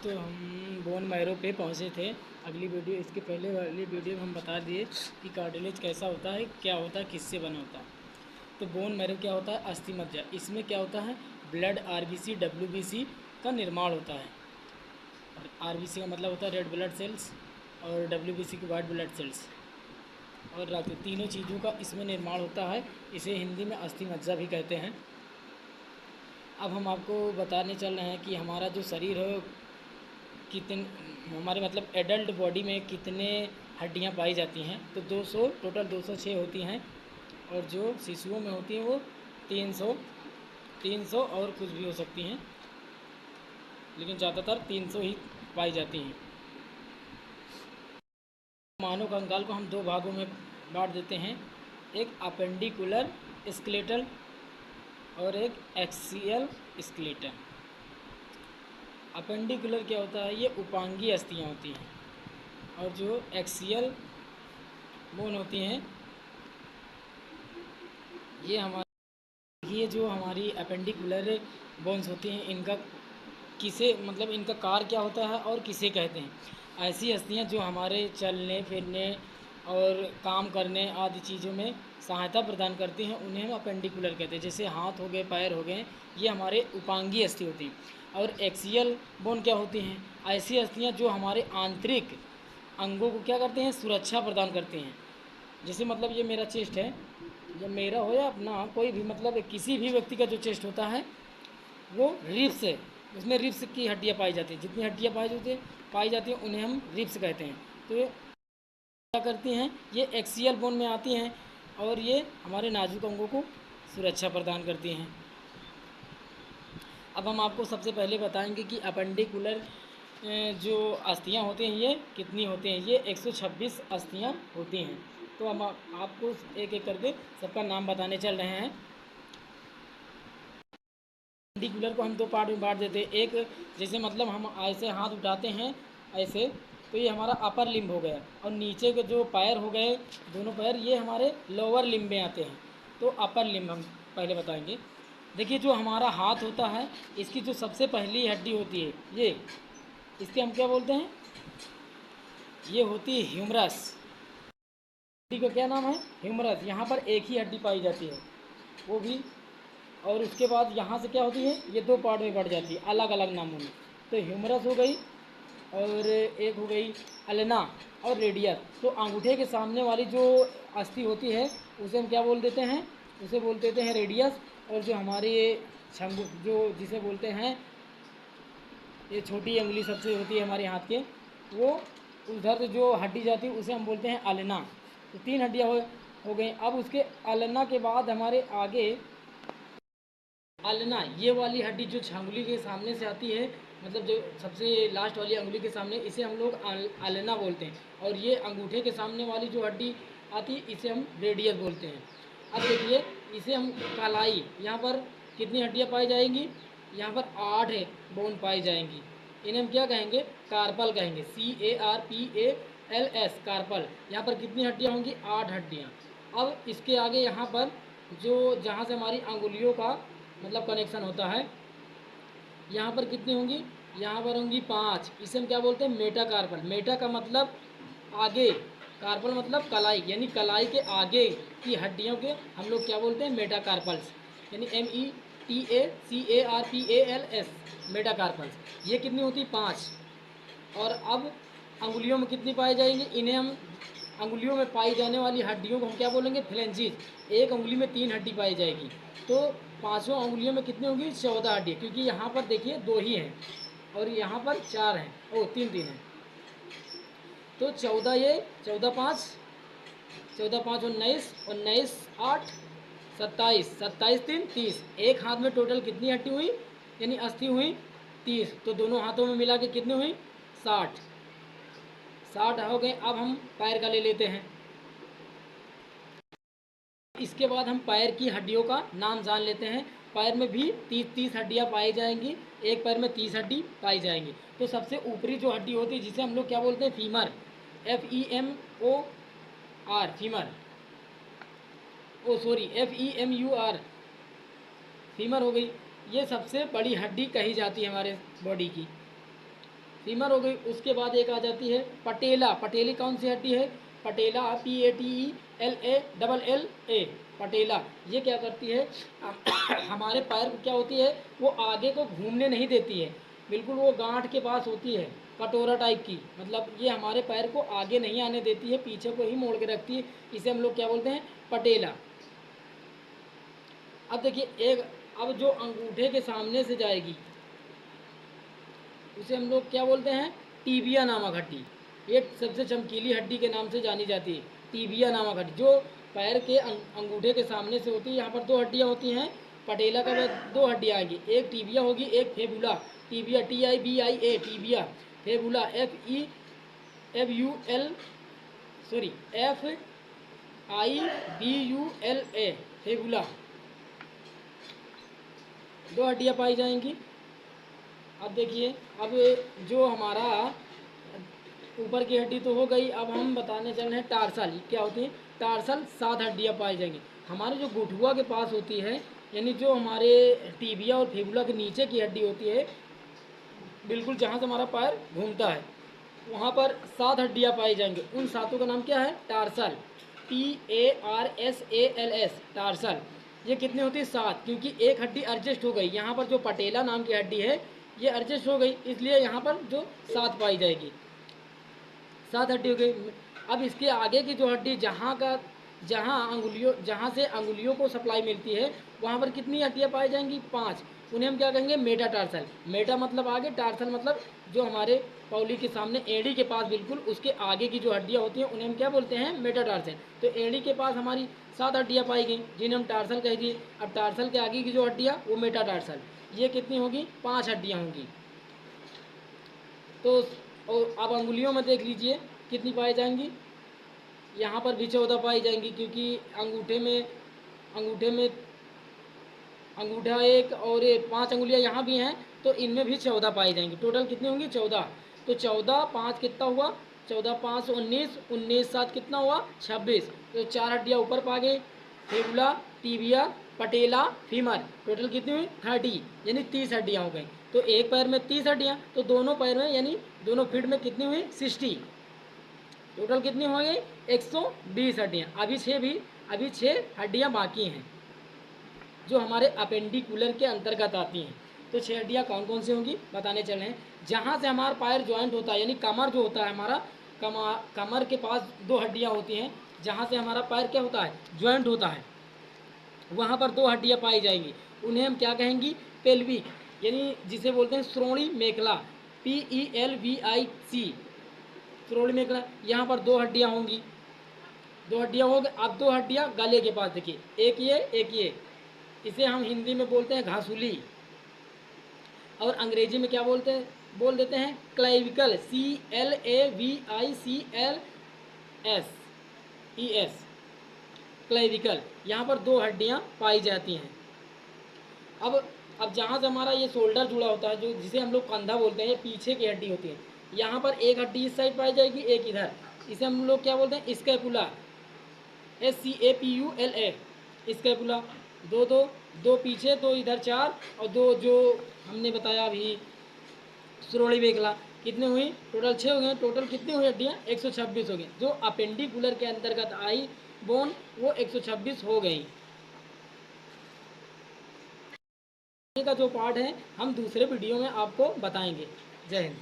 तो हम bone marrow पे पहुँचे थे। अगली वीडियो इसके पहले वाली वीडियो में हम बता दिए कि कार्टिलेज कैसा होता है, क्या होता है, किससे बना होता है। तो बोन मैरो क्या होता है? अस्थि मज्जा। इसमें क्या होता है? ब्लड आरबीसी डब्ल्यूबीसी का निर्माण होता है। आरबीसी का मतलब होता है रेड ब्लड सेल्स और डब्ल्यूबीसी की वाइट ब्लड सेल्स और रक्त, तीनों चीज़ों का इसमें निर्माण होता है। इसे हिंदी में अस्थि मज्जा भी कहते हैं। अब हम आपको बताने चल रहे हैं कि हमारा जो शरीर है कितने, हमारे मतलब एडल्ट बॉडी में कितने हड्डियां पाई जाती हैं। तो 200 टोटल 206 होती हैं और जो शिशुओं में होती हैं वो 300 और कुछ भी हो सकती हैं, लेकिन ज़्यादातर 300 ही पाई जाती हैं। मानव कंकाल को हम दो भागों में बांट देते हैं, एक अपेंडिकुलर स्केलेटल और एक एक्सियल स्केलेटल। अपेंडिकुलर क्या होता है? ये उपांगी अस्थियाँ होती हैं और जो एक्सियल बोन होती हैं ये जो हमारी अपेंडिकुलर बोन्स होती हैं इनका किसे मतलब इनका कार्य क्या होता है और किसे कहते हैं? ऐसी अस्थियाँ जो हमारे चलने फिरने और काम करने आदि चीज़ों में सहायता प्रदान करती हैं उन्हें हम अपेंडिकुलर कहते हैं। जैसे हाथ हो गए, पैर हो गए, ये हमारे उपांगी अस्थि होती हैं। और एक्सियल बोन क्या होती हैं? ऐसी अस्थियाँ जो हमारे आंतरिक अंगों को क्या करते हैं? सुरक्षा प्रदान करते हैं। जैसे मतलब ये मेरा चेस्ट है, जब मेरा हो या अपना कोई भी मतलब किसी भी व्यक्ति का जो चेस्ट होता है वो रिब्स है, उसमें रिब्स की हड्डियाँ पाई जाती हैं। जितनी हड्डियाँ पाई जाती हैं उन्हें हम रिब्स कहते हैं। तो ये क्या करती हैं? ये एक्सियल बोन में आती हैं और ये हमारे नाजुक अंगों को सुरक्षा प्रदान करती हैं। अब हम आपको सबसे पहले बताएंगे कि अपेंडिकुलर जो अस्थियाँ होती हैं ये कितनी होती हैं। ये 126 अस्थियाँ होती हैं। तो हम आपको एक एक करके सबका नाम बताने चल रहे हैं। अपेंडिकुलर को हम दो पार्ट में बांट देते हैं। एक जैसे मतलब हम ऐसे हाथ उठाते हैं ऐसे, तो ये हमारा अपर लिम्ब हो गया और नीचे के जो पैर हो गए, दोनों पैर, ये हमारे लोअर लिम्ब में आते हैं। तो अपर लिम्ब हम पहले बताएंगे। देखिए जो हमारा हाथ होता है इसकी जो सबसे पहली हड्डी होती है ये, इसके हम क्या बोलते हैं? ये होती है ह्यूमरस। हड्डी का क्या नाम है? ह्यूमरस। यहाँ पर एक ही हड्डी पाई जाती है वो भी, और उसके बाद यहाँ से क्या होती है? ये दो पार्ट में बढ़ जाती है अलग अलग नामों में। तो ह्यूमरस हो गई और एक हो गई अलेना और रेडियस। तो अंगूठे के सामने वाली जो अस्थि होती है उसे हम क्या बोल देते हैं? उसे बोल देते हैं रेडियस। और जो हमारे छंगू जो जिसे बोलते हैं, ये छोटी उंगली सबसे होती है हमारे हाथ के, वो उधर से जो हड्डी जाती है उसे हम बोलते हैं अलेना। तो तीन हड्डियाँ हो गई। अब उसके अलेना के बाद हमारे आगे अलेना, ये वाली हड्डी जो छंगुली के सामने से आती है, मतलब जो सबसे लास्ट वाली अंगुली के सामने, इसे हम लोग अलेना बोलते हैं। और ये अंगूठे के सामने वाली जो हड्डी आती है इसे हम रेडियस बोलते हैं। अब देखिए इसे हम कलाई, यहाँ पर कितनी हड्डियाँ पाई जाएंगी? यहाँ पर 8 है बोन पाई जाएंगी। इन्हें हम क्या कहेंगे? कार्पल कहेंगे। CARPALS, carpal. यहाँ पर कितनी हड्डियाँ होंगी? 8 हड्डियाँ। अब इसके आगे यहाँ पर जो जहाँ से हमारी अंगुलियों का मतलब कनेक्शन होता है, यहाँ पर कितनी होंगी? यहाँ पर होंगी 5। इसे हम क्या बोलते हैं? मेटाकार्पल। मेटा का मतलब आगे, कार्पल मतलब कलाई, यानी कलाई के आगे की हड्डियों के हम लोग क्या बोलते हैं? मेटाकार्पल्स, यानी METACARPALS, मेटाकार्पल्स। ये कितनी होती? 5। और अब अंगुलियों में कितनी पाई जाएंगी? इन्हें हम अंगुलियों में पाई जाने वाली हड्डियों को हम क्या बोलेंगे? फ्लेंजिस। एक अंगुली में 3 हड्डी पाई जाएगी। तो पाँचों अंगुलियों में कितनी होगी? 14 हड्डी, क्योंकि यहाँ पर देखिए 2 ही हैं और यहाँ पर 4 हैं, ओ 3 हैं। तो 14, ये 14 5, 14 5 19, 19 8 27, 27 3 30। एक हाथ में टोटल कितनी हड्डी हुई, यानी अस्थि हुई? 30। तो दोनों हाथों में मिला के कितनी हुई? 60। 60 हो गए। अब हम पैर का ले लेते हैं। इसके बाद हम पैर की हड्डियों का नाम जान लेते हैं। पैर में भी 30 हड्डियाँ पाई जाएंगी। एक पैर में 30 हड्डी पाई जाएंगी। तो सबसे ऊपरी जो हड्डी होती है जिसे हम लोग क्या बोलते हैं? Femur. FEMOR, femur. Oh sorry, FEMUR, femur हो गई। ये सबसे बड़ी हड्डी कही जाती है हमारे बॉडी की। फीमर हो गई। उसके बाद एक आ जाती है पटेला। पटेली कौन सी हड्डी है? पटेला, PATELA, पटेला। ये क्या करती है? हमारे पैर को क्या होती है, वो आगे को घूमने नहीं देती है, बिल्कुल वो गांठ के पास होती है, कटोरा टाइप की। मतलब ये हमारे पैर को आगे नहीं आने देती है, पीछे को ही मोड़ के रखती है। इसे हम लोग क्या बोलते हैं? पटेला। अब देखिए एक, अब जो अंगूठे के सामने से जाएगी उसे हम लोग क्या बोलते हैं? टीबिया नामक हड्डी। एक सबसे चमकीली हड्डी के नाम से जानी जाती है, टीबिया नामक हड्डी, जो पैर के अंगूठे के सामने से होती है। यहाँ पर दो हड्डियाँ होती हैं, पटेला का में दो हड्डियाँ आएंगी, एक टीबिया होगी, एक fabula. Tibia, TIBIA, tibia. Fabula, FEBUL, sorry, FIBULA, fabula. दो हड्डियाँ पाई जाएंगी। अब देखिए, अब जो हमारा ऊपर की हड्डी तो हो गई, अब हम बताने चल रहे हैं टार्सल। क्या होती है? टार्सल 7 हड्डियाँ पाई जाएंगी हमारे जो गुठुआ के पास होती है, यानी जो हमारे टीबिया और फेबुला के नीचे की हड्डी होती है, बिल्कुल जहाँ से हमारा पैर घूमता है, वहाँ पर 7 हड्डियाँ पाई जाएंगी। उन सातों का नाम क्या है? Tarsal, TARSALS, tarsal. ये कितनी होती है? 7, क्योंकि एक हड्डी एडजस्ट हो गई। यहाँ पर जो पटेला नाम की हड्डी है ये एडजस्ट हो गई, इसलिए यहाँ पर जो 7 पाई जाएगी। 7 हड्डी हो गई। अब इसके आगे की जो हड्डी, जहाँ से अंगुलियों को सप्लाई मिलती है, वहाँ पर कितनी हड्डियाँ पाई जाएंगी? 5। उन्हें हम क्या कहेंगे? मेटाटार्सल। मेटा मतलब आगे, टार्सल मतलब जो हमारे पौली के सामने एड़ी के पास बिल्कुल उसके आगे की जो हड्डियाँ होती हैं, उन्हें हम क्या बोलते हैं? मेटाटार्सल। तो एड़ी के पास हमारी 7 हड्डियाँ पाई गई, जिन्हें हम टार्सल कह दिए। अब टार्सल के आगे की जो हड्डियाँ, वो मेटाटार्सल। ये कितनी होगी? 5 हड्डियाँ होंगी। तो और अब अंगुलियों में देख लीजिए कितनी पाई जाएंगी। यहाँ पर भी 14 पाई जाएंगी, क्योंकि अंगूठे में अंगूठा एक और ये 5 अंगुलियाँ यहाँ भी हैं, तो इनमें भी 14 पाई जाएंगी। टोटल कितनी होंगी? 14। तो 14 5 कितना हुआ? 14 5 19, 19 7 कितना हुआ? 26। तो 4 हड्डियाँ ऊपर पा गए, फेबुला, टीबिया, पटेला, फीमर। टोटल कितनी हुई? 30, यानी 30 हड्डियाँ हो गई। तो एक पैर में 30 हड्डियाँ, तो दोनों पैर में यानी दोनों फीट में कितनी हुई? 60। टोटल कितनी हो गई? 120 हड्डियाँ। अभी 6 हड्डियाँ बाकी हैं, जो हमारे अपेंडिकुलर के अंतर्गत आती हैं। तो 6 हड्डियाँ कौन कौन सी होंगी बताने चले हैं। जहाँ से हमारा पैर ज्वाइंट होता है, यानी कमर जो होता है हमारा, कमर के पास 2 हड्डियाँ होती हैं, जहाँ से हमारा पैर क्या होता है? ज्वाइंट होता है, वहाँ पर 2 हड्डियाँ पाई जाएंगी। उन्हें हम क्या कहेंगी? पेल्विक, यानी जिसे बोलते हैं श्रोणि मेखला, PELVIC, श्रोणि मेखला। यहाँ पर 2 हड्डियाँ होंगी, 2 हड्डियाँ हो गई। अब 2 हड्डियाँ गले के पास, देखिए, एक ये एक ये, इसे हम हिंदी में बोलते हैं घासुली, और अंग्रेजी में क्या बोल देते हैं? Clavicle, CLAVICLES, clavicle. यहाँ पर 2 हड्डियाँ पाई जाती हैं। अब जहाँ से हमारा ये शोल्डर जुड़ा होता है, जो जिसे हम लोग कंधा बोलते हैं, ये पीछे की हड्डी होती है। यहाँ पर एक हड्डी इस साइड पाई जाएगी, एक इधर। इसे हम लोग क्या बोलते हैं? Scapula, SCAPULA, scapula. दो पीछे, 2 इधर, 4, और 2 जो हमने बताया अभी श्रोणि मेखला। कितने हुई? टोटल 6 हो गए। टोटल कितनी हुई हड्डियाँ? 126 हो गई। जो अपेंडिकुलर के अंतर्गत आई बोन, वो 126 हो गई। का जो पार्ट है हम दूसरे वीडियो में आपको बताएंगे। जय हिंद।